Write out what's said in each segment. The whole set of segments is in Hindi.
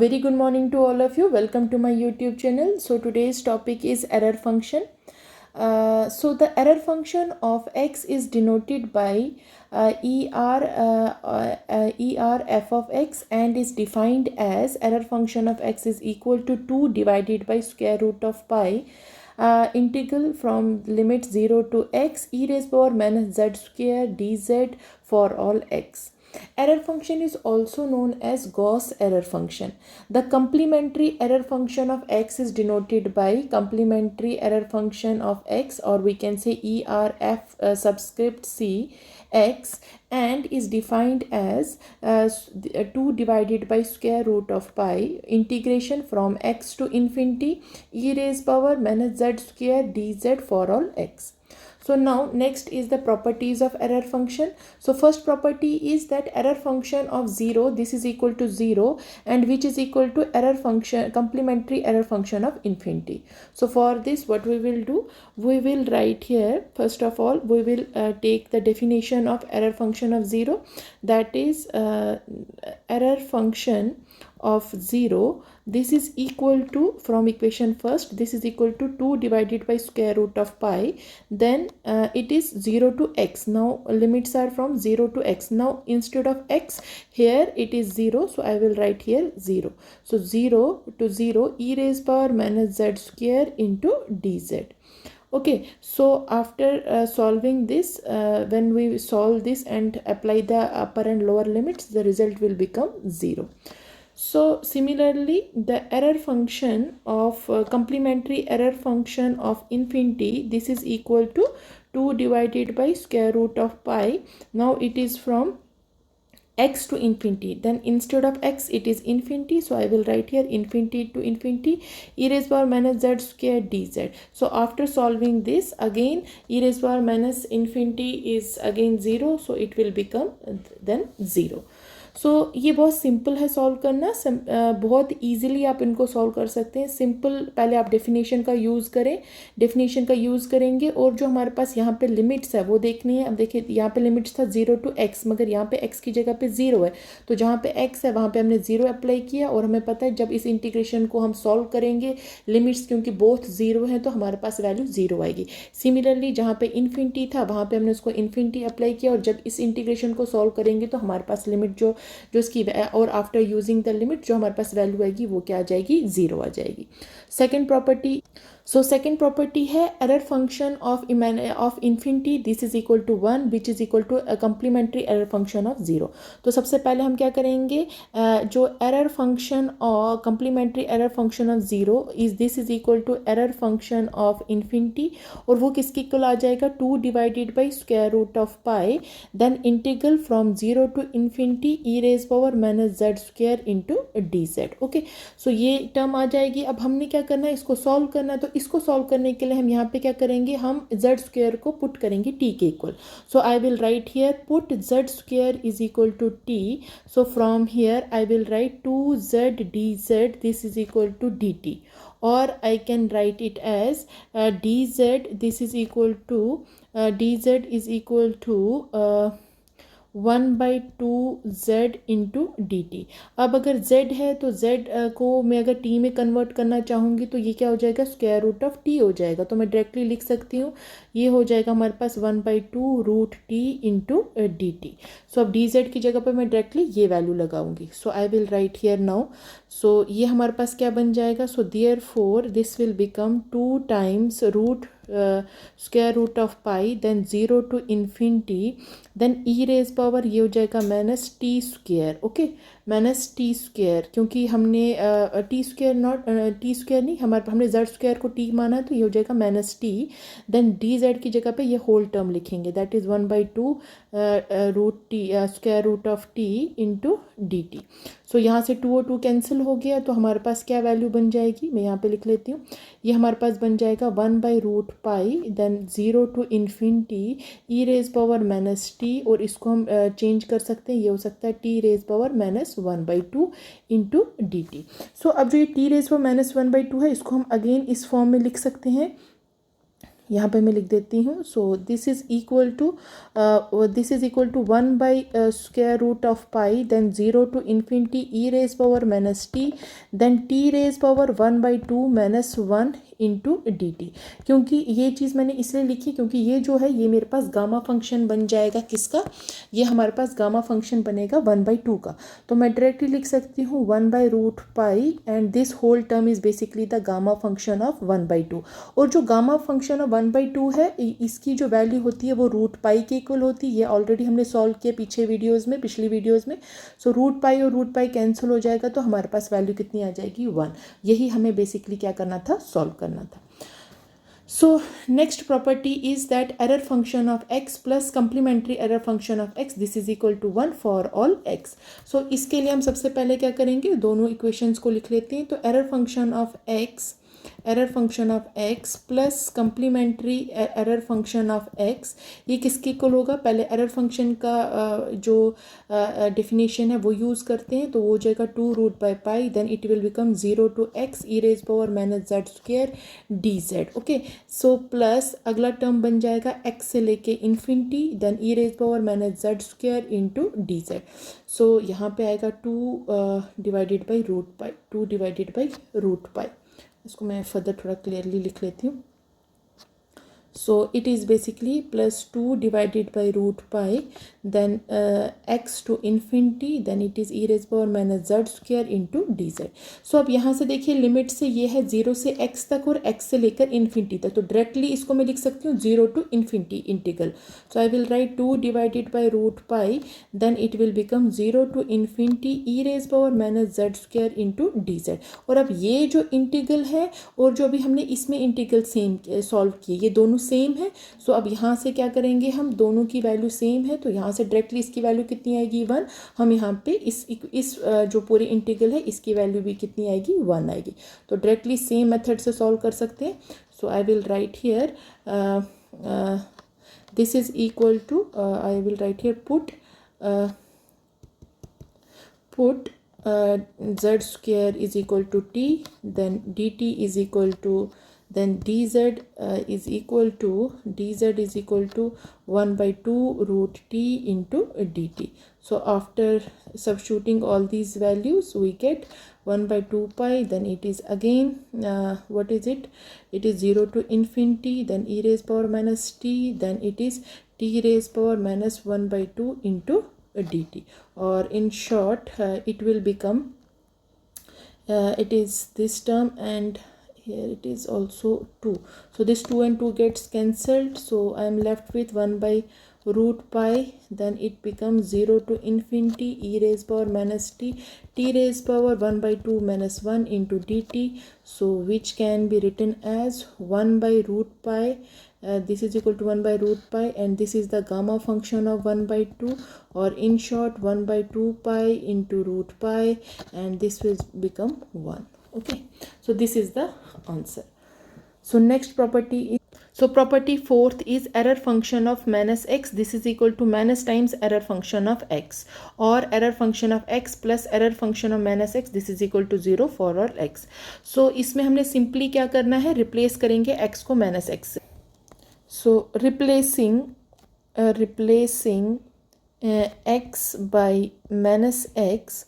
Very good morning to all of you. Welcome to my YouTube channel. So today's topic is error function. So the error function of x is denoted by ER f of x and is defined as error function of x is equal to 2 divided by square root of pi integral from limit 0 to x e raised power minus z square dz for all x. Error function is also known as Gauss error function. The complementary error function of x is denoted by complementary error function of x, or we can say ERF subscript c x, and is defined as 2 divided by square root of pi integration from x to infinity e raised power minus z square dz for all x. So now next is the properties of error function. So first property is that error function of 0, this is equal to 0, and which is equal to error function, complementary error function of infinity. So for this, what we will do, we will write here, first of all, we will take the definition of error function of 0, that is error function of 0, this is equal to, from equation first, this is equal to 2 divided by square root of pi, then it is 0 to x. Now limits are from 0 to x. Now instead of x, here it is 0, so I will write here 0. So 0 to 0 e raised power minus z square into dz. Okay, so after solving this, when we solve this and apply the upper and lower limits, the result will become 0. So similarly, the error function of complementary error function of infinity, this is equal to 2 divided by square root of pi. Now it is from x to infinity, then instead of x it is infinity, so I will write here infinity to infinity e raised power minus z square dz. So after solving this, again e raised power minus infinity is again 0, so it will become then 0. सो ये बहुत सिंपल है सॉल्व करना, बहुत इजीली आप इनको सॉल्व कर सकते हैं. सिंपल, पहले आप डेफिनेशन का यूज़ करें, डेफिनेशन का यूज़ करेंगे और जो हमारे पास यहाँ पे लिमिट्स है वो देखनी है. अब देखिए यहाँ पे लिमिट्स था 0 to x, मगर यहाँ पे x की जगह पे 0 है, तो जहाँ पे x है वहाँ पे हमने 0 अप्लाई किया, और हमें पता है जब इस इंटीग्रेशन को हम सॉल्व करेंगे, लिमिट्स क्योंकि बोथ 0 है तो हमारे पास वैल्यू 0 आएगी. सिमिलरली जहाँ पे इन्फिनिटी था वहाँ पे हमने उसको इन्फिनिटी अप्लाई किया, और जब इस इंटीग्रेशन को सॉल्व करेंगे तो हमारे पास लिमिट जो इसकी, और आफ्टर यूजिंग द लिमिट जो हमारे पास वैल्यू आएगी वो क्या आ जाएगी, 0 आ जाएगी. Second property, so second property है error function of infinity, this is equal to 1 which is equal to complementary error function of 0. तो सबसे पहले हम क्या करेंगे, जो एरर फंक्शन और complementary error function of 0 is this is equal to error function of infinity, और वो किसके इक्वल आ जाएगा, 2 divided by square root of pi, then integral from 0 to infinity e raise power minus z square into d z. Okay, so ये टर्म आ जाएगी. अब हमने क्या करना है, इसको सॉल्व करना है. तो इसको सॉल्व करने के लिए हम यहाँ पे क्या करेंगे, हम z स्क्वायर को पुट करेंगे t के equal. So I will write here put z square is equal to t. So from here I will write 2z dz, this is equal to dt, or I can write it as dz, this is equal to dz is equal to 1/2z into d T. अब अगर z है तो z को मैं अगर t में कन्वर्ट करना चाहूँगी तो ये क्या हो जाएगा, स्क्वायर रूट ऑफ t हो जाएगा. तो मैं डायरेक्टली लिख सकती हूँ, ये हो जाएगा हमारे पास 1/2 root t into d t. So अब dz की जगह पर मैं डायरेक्टली ये वैल्यू लगाऊंगी. So I will write here now. So ये हमारे पास क्या बन जाएगा, so therefore this will become 2 times root square root of pi, then 0 to infinity, then e raise power ये हो जाएगा minus t square. Okay, minus t square, क्योंकि हमने t square not t square नहीं, हमने जेड स्क्वायर को टी माना है, तो ये हो जाएगा minus t. Then d z की जगह पे ये होल टर्म लिखेंगे, that is 1/2 root t square root of t into d t. So यहाँ से 2 और 2 कैंसिल हो गया, तो हमारे पास क्या वैल्यू बन जाएगी, मैं यहाँ पे लिख लेती हूँ. ये हमारे पास बन जाएगा 1/रूट pi, then 0 to infinity e raise power minus t, और इसको हम चेंज कर सकते हैं, ये हो सकता है t raise power minus 1/2 into d t. So अब जो ये टी रेज पावर माइनस 1/2 है, इसको हम अगेन इस फॉर्म में लिख सकते हैं. यहाँ पे मैं लिख देती हूँ. So this is equal to 1/√π then 0 to infinity e raised power minus t then t raised power 1/2 minus 1 into d t. क्योंकि ये चीज़ मैंने इसलिए लिखी क्योंकि ये जो है ये मेरे पास गामा फंक्शन बन जाएगा. किसका? ये हमारे पास गामा फंक्शन बनेगा 1/2 का. तो मैं डायरेक्टली लिख सकती हूँ 1/√π and this whole term is basically the gamma function of 1/2. और जो गामा फंक्शन ऑफ 1/2 है इसकी जो वैल्यू होती है वो √π के इक्वल होती है. ये ऑलरेडी हमने सॉल्व किया पिछली वीडियोज़ में. सो √π और √π कैंसिल हो जाएगा तो हमारे पास वैल्यू कितनी आ जाएगी 1. यही हमें बेसिकली क्या करना था? सॉल्व करना था. So next property is that error function of x plus complementary error function of x this is equal to 1 for all x. So इसके लिए हम सबसे पहले क्या करेंगे? दोनों इक्वेशंस को लिख लेते हैं. तो error function of x plus complementary error function of x ये किसके इक्वल होगा? पहले एरर फंक्शन का जो डेफिनेशन है वो यूज़ करते हैं. तो वो हो जाएगा 2√π then it will become 0 to x e raised power minus z² dz. Okay. So plus अगला टर्म बन जाएगा x से लेके infinity then e raised power minus z² into dz. So यहाँ पे आएगा 2/√π. इसको मैं फर्दर थोड़ा क्लियरली लिख लेती हूँ. So it is basically plus 2/√π then x to infinity then it is e raised power minus z² into dz. So अब यहाँ से देखिए लिमिट से ये है 0 से x तक और x से लेकर इन्फिनिटी तक. तो डायरेक्टली इसको मैं लिख सकती हूँ 0 to infinity integral. So I will write 2/√π then it will become 0 to infinity e raised power minus z² into dz. और अब ये जो इंटीग्रल है और जो अभी हमने इसमें इंटीग्रल सेम सॉल्व किए ये दोनों सेम है. सो अब यहाँ से क्या करेंगे? हम दोनों की वैल्यू सेम है तो यहाँ से डायरेक्टली इसकी वैल्यू कितनी आएगी? 1. हम यहाँ पे इस जो पूरी इंटीग्रल है इसकी वैल्यू भी कितनी आएगी? 1 आएगी. तो डायरेक्टली सेम मेथड से सॉल्व कर सकते हैं. So I will write here this is equal to I will write here put z² is equal to t then dt is equal to then dz is equal to 1/2√t into dt. So after substituting all these values we get 1/2π then it is again what is it? It is 0 to infinity then e raised power minus t then it is t raised power minus 1/2 into dt. Or in short it will become it is this term and here it is also 2. So this 2 and 2 gets cancelled. So I am left with 1/√π then it becomes 0 to infinity e raised power minus t raised power 1/2 minus 1 into dt. So which can be written as 1/√π. This is equal to 1/√π and this is the gamma function of 1/2 or in short 1/2π into √π and this will become 1. Okay. So this is the answer. So next property is property fourth is error function of minus x this is equal to minus times error function of x or error function of x plus error function of minus x this is equal to 0 for all x. So इसमें हमने simply क्या करना है? रिप्लेस करेंगे x को minus x से. So replacing x by minus x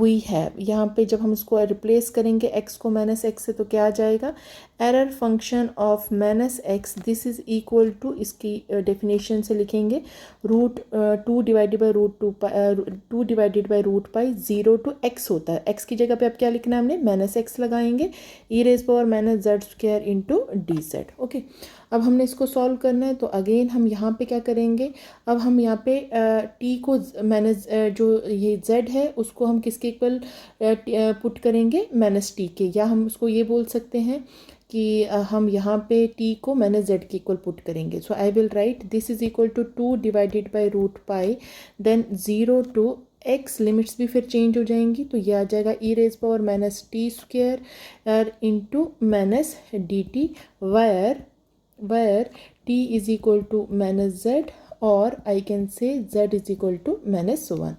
we have यहाँ पे जब हम इसको रिप्लेस करेंगे x को माइनस x से तो क्या आ जाएगा? Error function of minus x this is equal to इसकी डेफिनेशन से लिखेंगे √2 डिवाइडेड बाई √π 0 to x होता है. x की जगह पे अब क्या लिखना है हमने? माइनस x लगाएंगे e raised power minus z² into dz. Okay. अब हमने इसको सॉल्व करना है तो अगेन हम यहाँ पे क्या करेंगे? अब हम यहाँ पे t को माइनस जो ये z है उसको हम किसके इक्वल पुट करेंगे? माइनस t के. या हम उसको ये बोल सकते हैं कि हम यहाँ पे t को माइनस z के इक्वल पुट करेंगे. So I will write this is equal to 2 divided by √π then 0 to x limits भी फिर चेंज हो जाएंगी तो यह आ जाएगा e raised power minus t² into minus dt where t is equal to minus z or I can say z is equal to minus 1.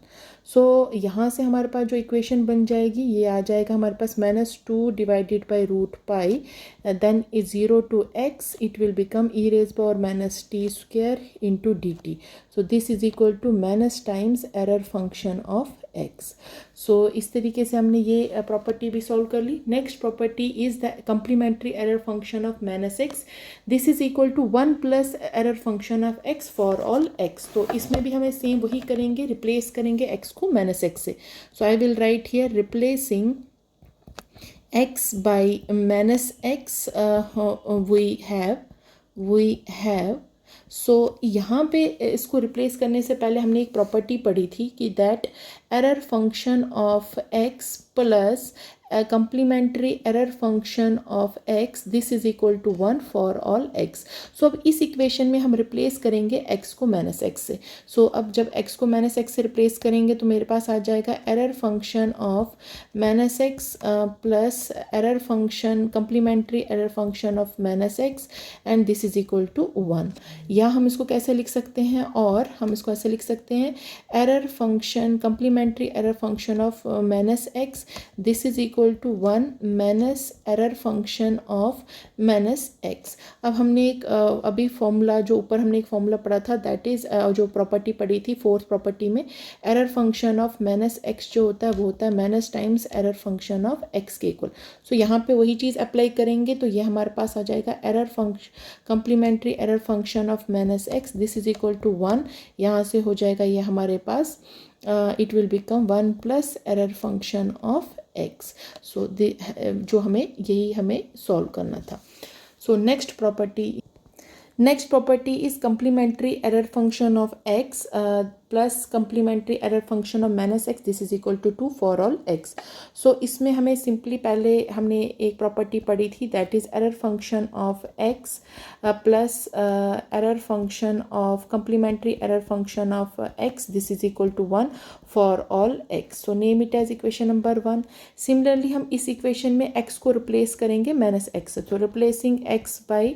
सो यहाँ से हमारे पास जो इक्वेशन बन जाएगी ये आ जाएगा हमारे पास -2 divided by root pi, then is 0 to x it will become e raised power minus t square into dt. So this is equal to minus times error function of x. So इस तरीके से हमने ये प्रॉपर्टी भी सॉल्व कर ली. Next property is the complementary error function of minus x. This is equal to 1 plus error function of x for all x. तो इसमें भी हमें सेम वही करेंगे, रिप्लेस करेंगे एक्स को माइनस एक्स से. So I will write here replacing x by minus x, we have so यहाँ पे इसको रिप्लेस करने से पहले हमने एक प्रॉपर्टी पढ़ी थी कि that error function of x plus complementary error function of x this is equal to 1 for all x. सो अब इस इक्वेशन में हम रिप्लेस करेंगे x को माइनस x से. सो अब जब x को माइनस x से रिप्लेस करेंगे तो मेरे पास आ जाएगा error function of minus x plus error function complementary error function of minus x and this is equal to 1. या हम इसको कैसे लिख सकते हैं, और हम इसको ऐसे लिख सकते हैं error function complementary error function of minus x this is equal to 1 minus error function of minus x. अब हमने एक अभी फॉर्मूला जो ऊपर हमने एक फॉर्मूला पढ़ा था दैट इज जो प्रॉपर्टी पढ़ी थी फोर्थ प्रॉपर्टी में, error function of minus x जो होता है वो होता है minus times error function of x के इक्वल. सो यहाँ पे वही चीज़ अप्लाई करेंगे तो ये हमारे पास आ जाएगा error function complementary error function of minus x this is equal to 1. यहाँ से हो जाएगा ये हमारे पास it will become 1 plus error function of x. So जो हमें यही हमें सॉल्व करना था. So next property is complementary error function of x plus complementary error function of minus x this is equal to 2 for all x. So इसमें हमें simply पहले हमने एक प्रॉपर्टी पढ़ी थी that is error function of x plus error function of complementary error function of x this is equal to 1 for all x. So name it as equation number 1. Similarly हम इस equation में x को replace करेंगे minus x. So replacing x by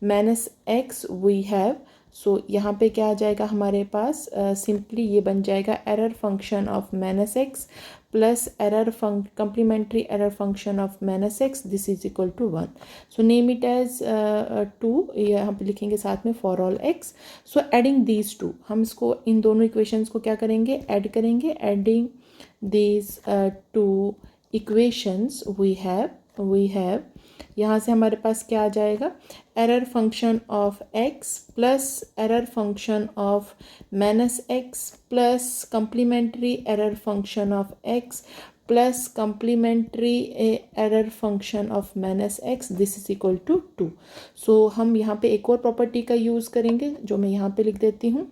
minus x we have. So यहाँ पे क्या आ जाएगा हमारे पास, सिंपली ये बन जाएगा error function of minus x plus error complementary error function of minus x this is equal to 1. So name it as 2, यहाँ पे लिखेंगे साथ में for all x. So adding these two, हम इसको इन दोनों इक्वेशंस को क्या करेंगे, ऐड करेंगे. Adding these two equations we have यहाँ से हमारे पास क्या आ जाएगा, error function of x plus error function of minus x plus complementary error function of x plus complementary error function of minus x this is equal to 2. So हम यहाँ पे एक और प्रॉपर्टी का यूज़ करेंगे जो मैं यहाँ पे लिख देती हूँ.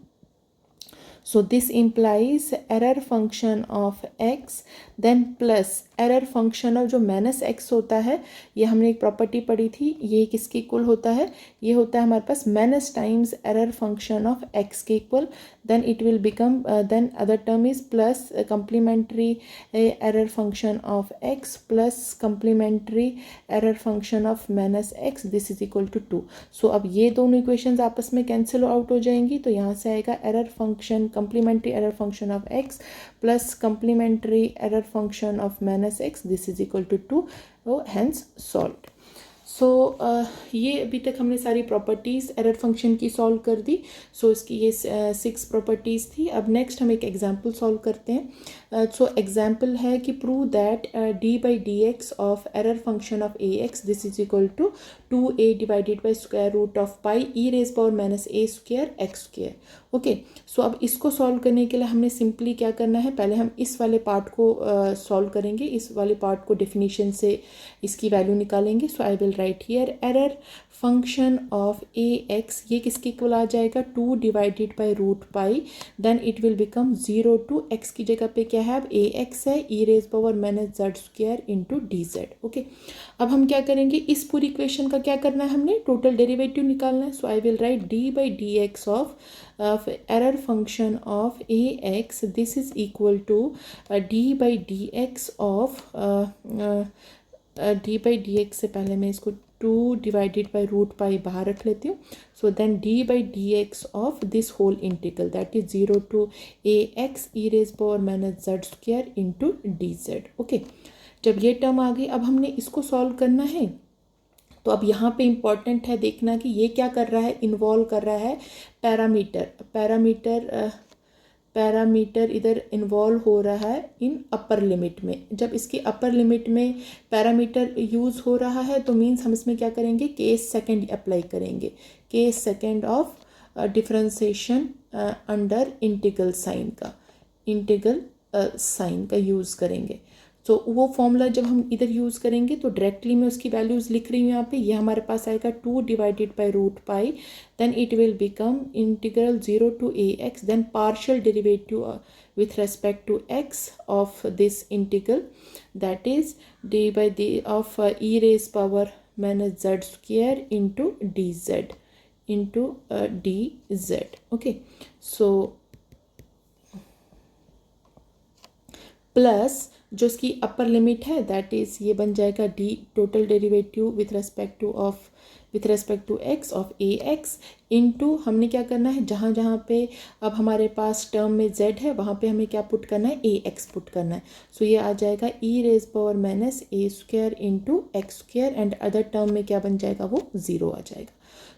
So this implies error function of x then plus error function of जो माइनस x होता है, ये हमने एक प्रॉपर्टी पढ़ी थी, ये किसके इक्वल होता है, ये होता है हमारे पास minus times error function of x के equal. then it will become then other term is plus complementary error function of x plus complementary error function of minus x this is equal to 2. so अब ये दोनों इक्वेशंस आपस में कैंसिल आउट हो जाएंगी तो यहाँ से आएगा error function complementary error function of x plus complementary error function of minus x this is equal to 2. so hence solved. सो ये अभी तक हमने सारी प्रॉपर्टीज़ एरर फंक्शन की सॉल्व कर दी. सो इसकी ये 6 प्रॉपर्टीज़ थी. अब नेक्स्ट हम एक एग्जांपल सॉल्व करते हैं. सो एग्जांपल है कि prove that d by d x of error function of a x this is equal to 2a divided by square root of pi e raise power minus a square x square. Okay, so अब इसको सॉल्व करने के लिए हमने सिंपली क्या करना है, पहले हम इस वाले पार्ट को सॉल्व करेंगे. इस वाले पार्ट को डेफिनेशन से इसकी वैल्यू निकालेंगे. So I will write here error function of a x, ये किसके इक्वल आ जाएगा, 2 divided by root pi, then it will become 0 to x की जगह पे क्या है, अब ए एक्स है, e raise power minus z square into d z. Okay, अब हम क्या करेंगे, इस पूरी इक्वेशन का क्या करना है, हमने टोटल डेरिवेटिव निकालना है. So I will write d by d x of error function of a x this is equal to d by d x of d by d x से पहले मैं इसको 2 डिवाइडेड बाई रूट पाई बाहर रख लेती हूँ. So then d by d x of this whole integral that is 0 to a x e raise power minus z square into d z. Okay, जब ये टर्म आ गई अब हमने इसको सॉल्व करना है. तो अब यहाँ पे इम्पॉर्टेंट है देखना कि ये क्या कर रहा है, इन्वॉल्व कर रहा है पैरामीटर इधर इन्वॉल्व हो रहा है इन अपर लिमिट में. जब इसकी अपर लिमिट में पैरामीटर यूज़ हो रहा है तो मीन्स हम इसमें क्या करेंगे, केस सेकंड अप्लाई करेंगे, case second of differentiation under integral sign का यूज़ करेंगे. तो वो फॉर्मूला जब हम इधर यूज़ करेंगे तो डायरेक्टली मैं उसकी वैल्यूज़ लिख रही हूँ यहाँ पे. ये हमारे पास आएगा 2 divided by root pi, then it will become integral 0 to a x, then partial derivative with respect to x of this integral that is d by d of e raised power minus z square into dz. Okay, so plus जो इसकी अपर लिमिट है दैट इज़ ये बन जाएगा d total derivative with respect to x of a x into हमने क्या करना है, जहाँ जहाँ पे अब हमारे पास टर्म में z है वहाँ पे हमें क्या पुट करना है, ए एक्स पुट करना है. सो ये आ जाएगा e raise power minus a square into x square and other term में क्या बन जाएगा, वो 0 आ जाएगा.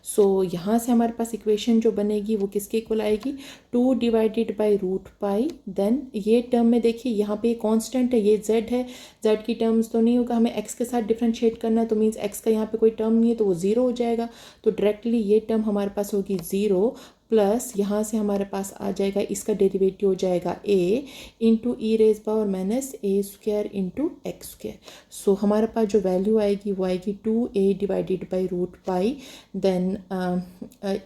सो यहाँ से हमारे पास इक्वेशन जो बनेगी वो किसके इक्वल आएगी, 2 divided by root pi. Then ये टर्म में देखिए यहाँ पे कांस्टेंट है, ये z है, z की टर्म्स तो नहीं होगा, हमें x के साथ डिफरेंशिएट करना है तो मीन्स x का यहाँ पे कोई टर्म नहीं है तो वो 0 हो जाएगा. तो डायरेक्टली ये टर्म हमारे पास होगी 0 प्लस यहाँ से हमारे पास आ जाएगा इसका डेरिवेटिव हो जाएगा a into e raise power minus a square into x square. So हमारे पास जो वैल्यू आएगी वो आएगी 2a divided by root pi then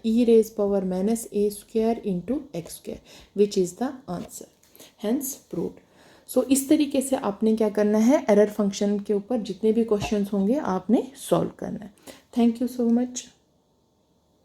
e raise power minus a square into x square which is the answer, hence proved. So इस तरीके से आपने क्या करना है, एरर फंक्शन के ऊपर जितने भी क्वेश्चंस होंगे आपने सॉल्व करना है. Thank you so much.